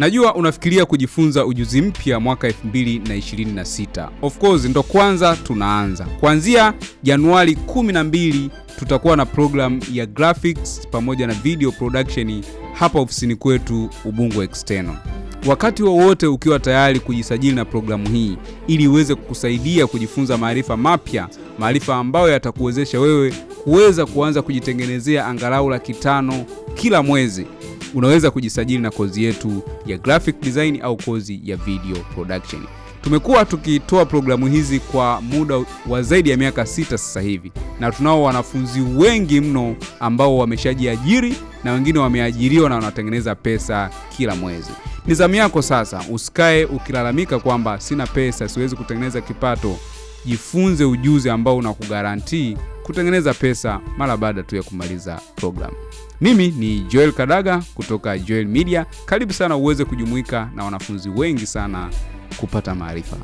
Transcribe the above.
Najua unafikiria kujifunza ujuzi mpya mwaka 2026. Of course ndo kwanza tunaanza. Kuanzia Januari 12 tutakuwa na program ya graphics pamoja na video production hapa ofisini kwetu Ubungo External. Wakati wowote ukiwa tayari kujisajili na programu hii ili iweze kukusaidia kujifunza maarifa mapya, maarifa ambayo yatakuwezesha wewe kuweza kuanza kujitengenezea angalau $500 kila mwezi, unaweza kujisajili na kozi yetu ya graphic design au kozi ya video production. Tumekuwa tukitoa programu hizi kwa muda wa zaidi ya miaka 6 sasa hivi, na tunao wanafunzi wengi mno ambao wameshajiajiri na wengine wameajiriwa na wanatengeneza pesa kila mwezi. Ni zamu yako sasa, usikae ukilalamika kwamba sina pesa, siwezi kutengeneza kipato. Jifunze ujuzi ambao unakugarantii kutengeneza pesa mara baada tu ya kumaliza program. Mimi ni Joel Kadaga kutoka Joel Media. Karibu sana uweze kujumuika na wanafunzi wengi sana kupata maarifa.